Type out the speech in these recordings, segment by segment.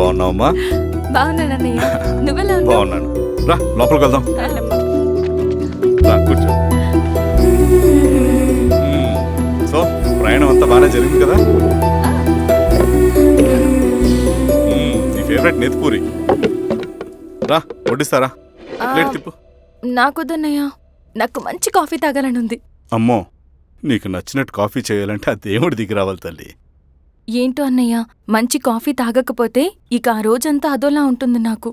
బాగున్నావమ్మా? బాగున్నానన్నయ్య. నువ్వెలా ఉన్నావు? బాగున్నాను. రా లోపలికి వెళ్దాం. రా కూర్చో. సో ప్రయాణం అంతా బాగానే జరిగింది కదా? నీ ఫేవరెట్ నెత్తిపూరి. రా వడ్డిస్తారా? ప్లేట్ తిప్పు. నాకొద్దన్నయ్య, నాకు మంచి కాఫీ తాగాలని ఉంది. అమ్మో, నీకు నచ్చినట్టు కాఫీ చేయాలంటే ఆ దేవుడి దిగి రావాలి తల్లి. ఏంటో అన్నయ్య, మంచి కాఫీ తాగకపోతే ఇక ఆ రోజంతా అదోలా ఉంటుంది నాకు.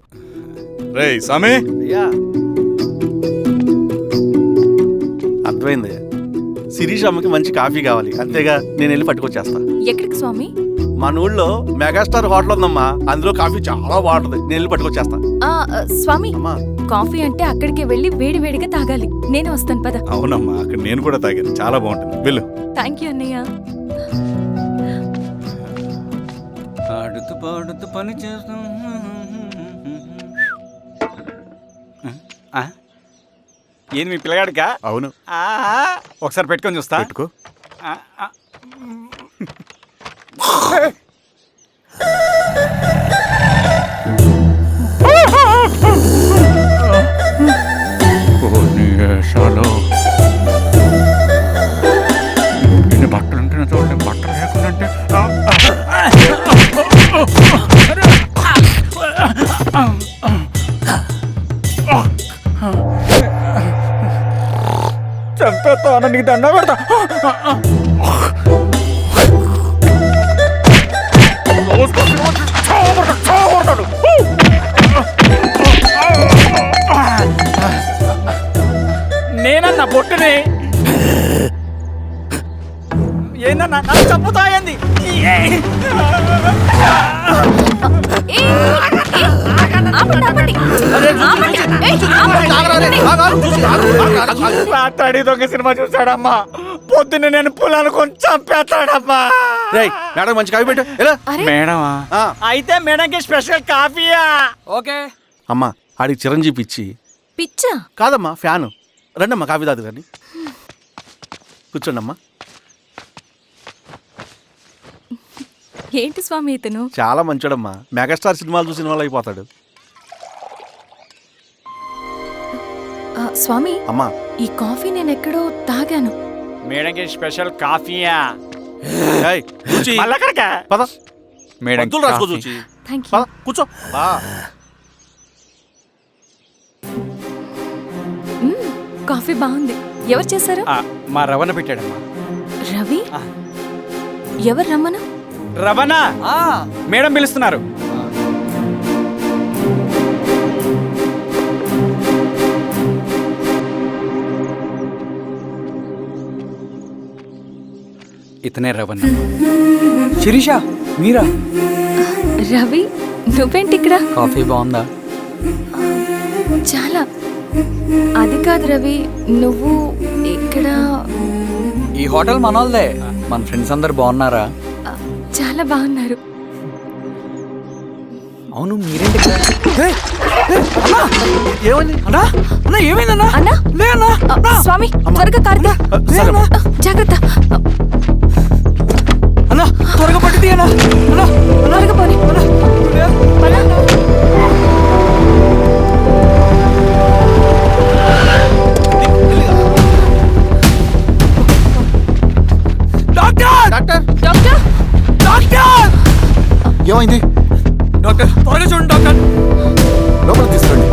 రేయ్ సామే, అర్థమైంది. శిరీష్ అమ్మకి మంచి కాఫీ కావాలి, అంతేగా నేను వెళ్ళి పట్టుకొచ్చేస్తా. ఎక్కడికి స్వామి? మన ఊళ్ళో మెగాస్టార్ హోటల్ ఉందమ్మా, అందులో కాఫీ చాలా బాగుంటుంది, నేను వెళ్ళి పట్టుకొచ్చేస్తా. స్వామి, అమ్మా కాఫీ అంటే అక్కడికి వెళ్ళి వేడి వేడిగా తాగాలి. నేను వస్తాను పద. అవునమ్మా, అక్కడ నేను కూడా తాగాను, చాలా బాగుంటుంది. వెళ్ళు. థ్యాంక్ యూ అన్నయ్య. ఆడుతూ పాడుతూ పని చేస్తాం. ఏంది మీ పిల్లగాడికా? అవును. ఒకసారి పెట్టుకొని చూస్తా. పెట్టుకో. ఎన్ని బట్టలు ఉంటే చూడండి, బట్టలు లేకుండా చంపేస్తాను, నీకు దండ పెడతా. నేనన్నా బొట్టుని ఏందన్నా నన్ను చంపుతాయంది. రాత్రి దొంగ సినిమా చూసాడమ్మా, పొద్దున్న నేను పొలాన్ని కొంచెం చంపేస్తాడమ్మా. మేడం మంచి కాఫీ పెట్టు. మేడమా? అయితే మేడంకి స్పెషల్ కాఫీయా? ఓకే అమ్మా, ఆడికి చిరంజీవి పిచ్చి. పిచ్చా? కాదమ్మా, ఫ్యాను. రండమ్మా కాఫీ తాదు రండి, కూర్చోండి అమ్మా. ఏంటి స్వామి ఇతను? చాలా మంచోడమ్మా, మెగాస్టార్ సినిమాలు చూసిన వాళ్ళు అయిపోతాడు. స్వామి అమ్మా, ఈ కాఫీ నేను ఎక్కడో తాగాను. మేడంకి స్పెషల్ కాఫీయా? పద మేడం రాసుకో చూచి. Thank you. పద కూర్చో. కాఫీ బాగుంది. ఎవరు చేశారు? మా రవణ పెట్టాడమ్మా. రవి? ఎవరు రమ్మను? రవణ మేడం పిలుస్తున్నారు. ఇతనే రవణ. శిరీష, మీరా? రవి, నువ్వేంటి ఇక్కడ? కాఫీ బాగుందా? చాలా. అది కాదు రవి, నువ్వు ఇక్కడ? ఈ హోటల్ మనోల్దే. మన ఫ్రెండ్స్ అందరు బాగున్నారా? చాలా బాగున్నారు. అవును, మీరేంటి ఇక్కడ? ఏమైంది అన్నా? అన్నా ఏమైందన్నా? అన్నా? లే అన్నా. స్వామి త్వరగా కార్తీ. జాగ్రత్త అన్నా, త్వరగా పట్టిది అన్నా. అన్నా త్వరగా పోనీ. ఏమైంది డాక్టర్? త్వరగా చూడండి డాక్టర్. లోపలికి తీసుకురండి.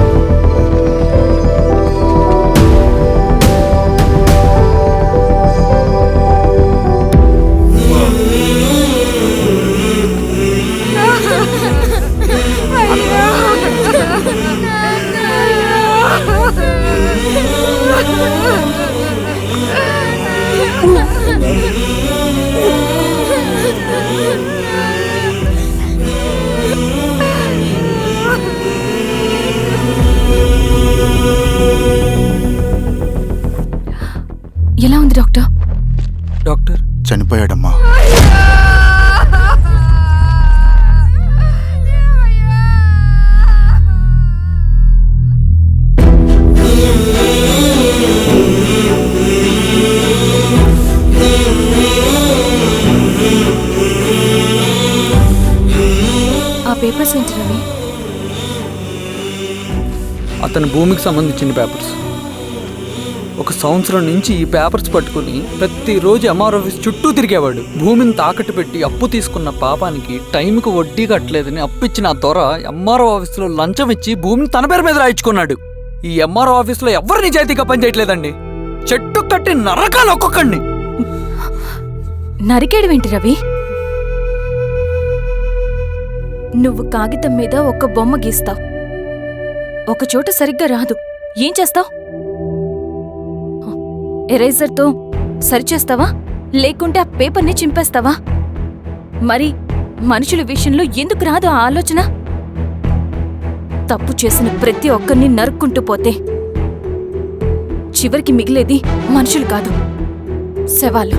ఎలా ఉంది డాక్టర్? డాక్టర్ చనిపోయాడమ్మా. పేపర్స్ ఏంటి రవి? అతని భూమికి సంబంధించిన పేపర్స్. ఒక సంవత్సరం నుంచి ఈ పేపర్స్ పట్టుకుని ప్రతిరోజు ఎంఆర్ ఆఫీస్ చుట్టూ తిరిగేవాడు. భూమిని తాకట్టు పెట్టి అప్పు తీసుకున్న పాపానికి టైంకి వడ్డీ కట్టలేదని అప్పిచ్చిన ఆ దొర ఎంఆర్ఓ ఆఫీస్లో లంచం ఇచ్చి భూమిని తన పేరు మీద రాయించుకున్నాడు. ఈ ఎంఆర్ఓ ఆఫీస్లో ఎవరు నిజాయితీగా పనిచేయట్లేదండి. చెట్టు కట్టి నరకాలు ఒక్కొక్కడిని. నరికేడవేంటి రవి? నువ్వు కాగితం మీద ఒక బొమ్మ గీస్తావు, ఒక చోట సరిగ్గా రాదు, ఏం చేస్తావు? ఎరేజర్తో సరిచేస్తావా, లేకుంటే ఆ పేపర్ని చింపేస్తావా? మరి మనుషుల విషయంలో ఎందుకు రాదు ఆ ఆలోచన? తప్పు చేసిన ప్రతి ఒక్కరిని నరుక్కుంటూ పోతే చివరికి మిగిలేది మనుషులు కాదు, శవాలు.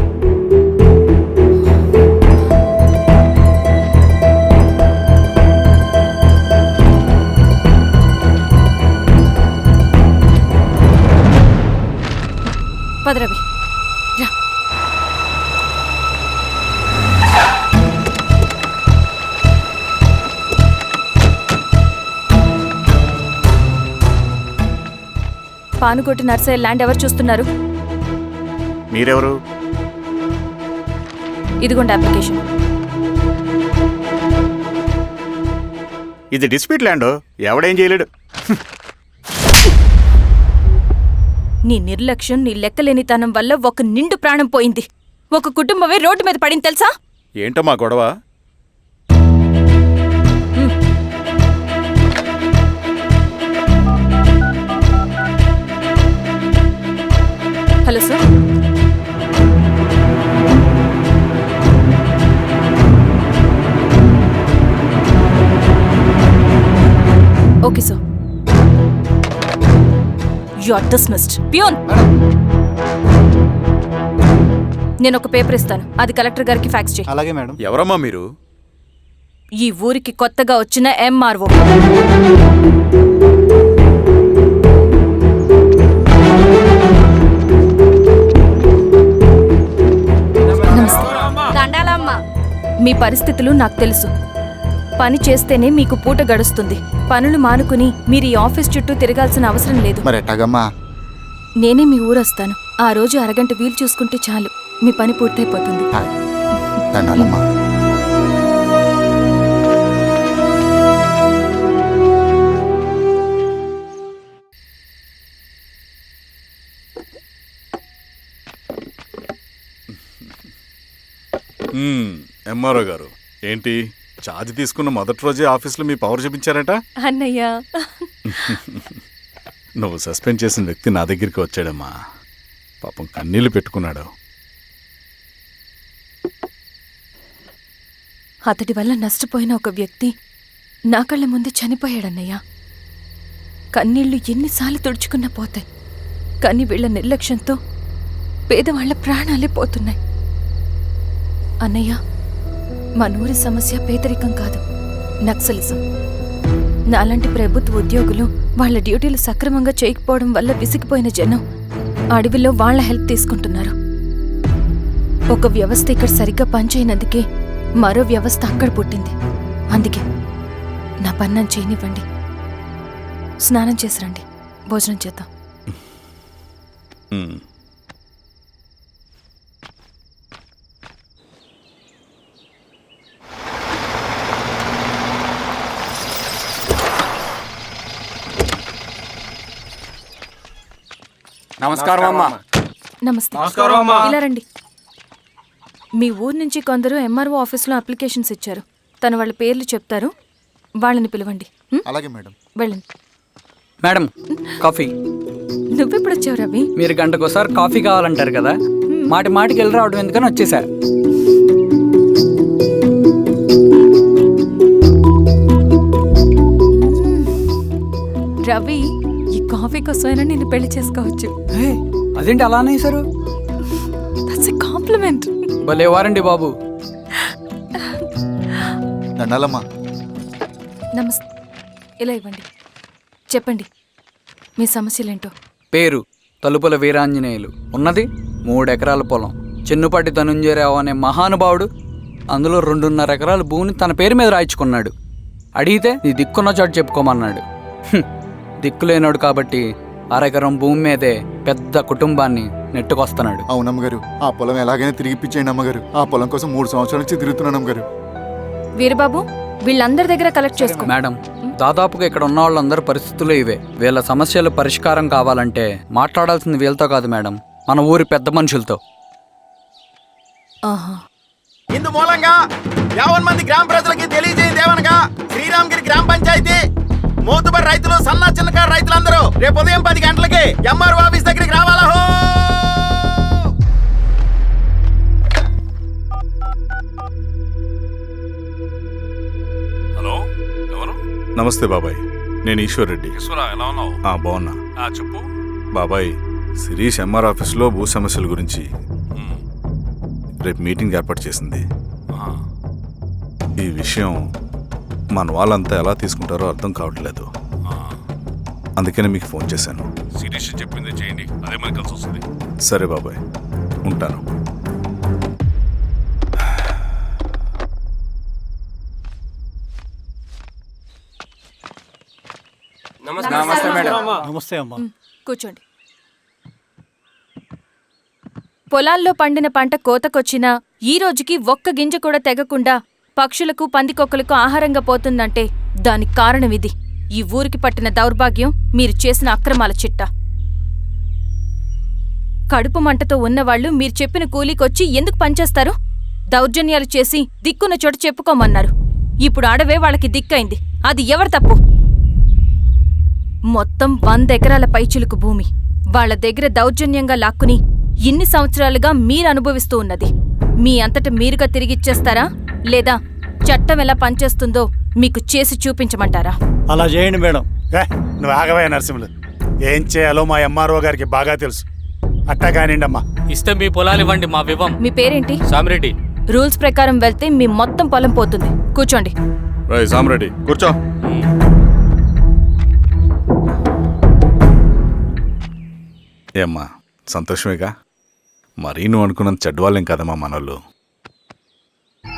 పదరవి రా. పానుకోటి నర్సయ్య ల్యాండ్ ఎవరు చూస్తున్నారు? మీరెవరు? ఇదిగోండి అప్లికేషన్. ఇది డిస్ప్యూట్ ల్యాండ్, ఎవడేం చేయలేడు. నీ నిర్లక్ష్యం, నీ లెక్కలేనితనం వల్ల ఒక నిండు ప్రాణం పోయింది. ఒక కుటుంబమే రోడ్డు మీద పడింది తెలుసా? ఏంటో మా గొడవ? Hello sir. Okay sir. You are dismissed. Peon, నేను ఒక పేపర్ ఇస్తాను, అది కలెక్టర్ గారికి ఫ్యాక్స్ చేయి. అలాగే మేడం. ఎవరమ్మా మీరు? ఈ ఊరికి కొత్తగా వచ్చిన ఎంఆర్ఓ. మీ పరిస్థితులు నాకు తెలుసు. పని చేస్తేనే మీకు పూట గడుస్తుంది. పనులు మానుకుని మీరు ఈ ఆఫీస్ చుట్టూ తిరగాల్సిన అవసరం లేదు. మరి ఎట్టాగమ్మా? నేనే మీ ఊరొస్తాను. ఆ రోజు అరగంట వీలు చూసుకుంటే చాలు, మీ పని పూర్తయిపోతుంది. దండాలమ్మా. ఎంఆర్ఓ గారు ఏంటి ఛార్జ్ తీసుకున్న మొదటి రోజే ఆఫీస్లో మీ పవర్ చూపించారట? అన్నయ్య, నువ్వు సస్పెండ్ చేసిన వ్యక్తి నా దగ్గరికి వచ్చాడమ్మా. పాపం కన్నీళ్లు పెట్టుకున్నాడు. అతడి వల్ల నష్టపోయిన ఒక వ్యక్తి నా కళ్ళ ముందు చనిపోయాడన్నయ్య. కన్నీళ్లు ఎన్నిసార్లు తుడుచుకున్నా పోతాయి, కానీ వీళ్ల నిర్లక్ష్యంతో పేదవాళ్ల ప్రాణాలే పోతున్నాయి. అన్నయ్య, మా నూరి సమస్య పేదరికం కాదు, నక్సలిజం. నాలాంటి ప్రభుత్వ ఉద్యోగులు వాళ్ల డ్యూటీలు సక్రమంగా చేయకపోవడం వల్ల విసిగిపోయిన జనం అడవిలో వాళ్ల హెల్ప్ తీసుకుంటున్నారు. ఒక వ్యవస్థ ఇక్కడ సరిగ్గా పనిచేయనందుకే మరో వ్యవస్థ అక్కడ పుట్టింది. అందుకే నా పన్నం చేయనివ్వండి. స్నానం చేసిరండి, భోజనం చేద్దాం. నమస్కారం అమ్మా. నమస్తే. ఇలా రండి. మీ ఊరు నుంచి కొందరు ఎంఆర్ఓ ఆఫీస్లో అప్లికేషన్స్ ఇచ్చారు. తను వాళ్ళ పేర్లు చెప్తారు, వాళ్ళని పిలవండి. అలాగే మేడం. వెళ్ళండి. Madam, coffee. నువ్వెప్పుడు వచ్చావు రవి? మీరు గంటకోసారి కాఫీ కావాలంటారు కదా, మాటి మాటికి వెళ్ళి రావడం ఎందుకని వచ్చేసా. రవి, ఈ కాఫీ కోసమైనా నేను పెళ్లి చేసుకోవచ్చు. అదేంటి అలా అనేసారు? That's a compliment. భలే వారండి బాబు. దండాలమ్మా. నమస్తే. ఇలా ఇవ్వండి. చెప్పండి మీ సమస్యలేంటో. పేరు తలుపుల వీరాంజనేయులు. ఉన్నది 3 ఎకరాల పొలం. చెన్నుపాటి ధనుంజయరావు అనే మహానుభావుడు అందులో 2.5 ఎకరాల భూమిని తన పేరు మీద రాయించుకున్నాడు. అడిగితే నీ దిక్కున్న చోటు చెప్పుకోమన్నాడు. దిక్కులేనోడు కాబట్టి అరెకరం భూమి మీదే పెద్ద కుటుంబాన్ని నెట్టుకొస్తున్నాడు. అవునమ్మగారు, ఆ పొలం ఎలాగైనా తిరిగి ఇప్పించేయండి అమ్మగారు. ఆ పొలం కోసం 3 సంవత్సరాల నుంచి తిరుగుతున్నాను అమ్మగారు. వీరబాబు, వీళ్ళందరి దగ్గర కలెక్ట్ చేసుకో. మేడం, దాదాపుగా ఇక్కడ ఉన్న వాళ్ళందరి పరిస్థితులు ఇవే. వీళ్ళ సమస్యలు పరిష్కారం కావాలంటే మాట్లాడాల్సింది వీళ్ళతో కాదు మేడం, మన ఊరి పెద్ద మనుషులతో. ఆహా. ఇందు మూలంగా 50 మంది గ్రామ ప్రజలకి తెలియజేయదేవనగా శ్రీరామగిరి గ్రామ పంచాయతీ మోతుబడి రైతులు, సన్న చిన్నకారు రైతులందరూ రేపు ఉదయం 10 గంటలకి ఎంఆర్ఓ ఆఫీస్ దగ్గరికి రావాలా. హలో, ఎవరు? నమస్తే బాబాయ్, నేను ఈశ్వర్ రెడ్డి. ఎలా ఉన్నావు? బాగున్నా. చెప్పు. బాబాయ్, శిరీష్ ఎంఆర్ ఆఫీస్లో భూ సమస్యల గురించి రేపు మీటింగ్ ఏర్పాటు చేసింది. ఈ విషయం మన వాళ్ళంతా ఎలా తీసుకుంటారో అర్థం కావట్లేదు. అందుకనే మీకు ఫోన్ చేశాను. శిరీష్ చెప్పింది చేయండి, అదే మనకి కలిసి వస్తుంది. సరే బాబాయ్, ఉంటాను. నమస్తే అమ్మా. కూర్చోండి. పొలాల్లో పండిన పంట కోతకొచ్చినా ఈ రోజుకి ఒక్క గింజ కూడా తెగకుండా పక్షులకు, పందికొక్కలకు ఆహారంగా పోతుందంటే దానికి కారణం ఇది. ఈ ఊరికి పట్టిన దౌర్భాగ్యం మీరు చేసిన అక్రమాల చిట్టా. కడుపు మంటతో ఉన్నవాళ్లు మీరు చెప్పిన కూలీకొచ్చి ఎందుకు పనిచేస్తారు? దౌర్జన్యాలు చేసి దిక్కున్న చోట చెప్పుకోమన్నారు. ఇప్పుడు అడవే వాళ్ళకి దిక్కైంది. అది ఎవరి తప్పు? మొత్తం 100 ఎకరాల పైచిలుకు భూమి వాళ్ల దగ్గర దౌర్జన్యంగా లాక్కుని ఇన్ని సంవత్సరాలుగా మీరు అనుభవిస్తూ ఉన్నది. మీ అంతట మీరుగా తిరిగిచ్చేస్తారా, లేదా చట్టం ఎలా పనిచేస్తుందో మీకు చేసి చూపించమంటారా? అలా చేయండి మేడం. నువ్వు ఆగవే నరసింహులు. ఏం చేయాలో మా ఎంఆర్ఓ గారికి బాగా తెలుసు. అట్టా కానివ్వండమ్మా. ఇస్తే మీ పొలాలు ఇవ్వండి, మా వివం. మీ పేరేంటి? సామిరెడ్డి. రూల్స్ ప్రకారం వెళ్తే మీ మొత్తం పొలం పోతుంది. కూర్చోండి. రై సామరెడ్డి, కూర్చో. ఏమ్మా, సంతోషమేగా? మరీ నువ్వు అనుకున్నంత చెడ్డవాళ్ళేం కదమ్మా మనోళ్ళు.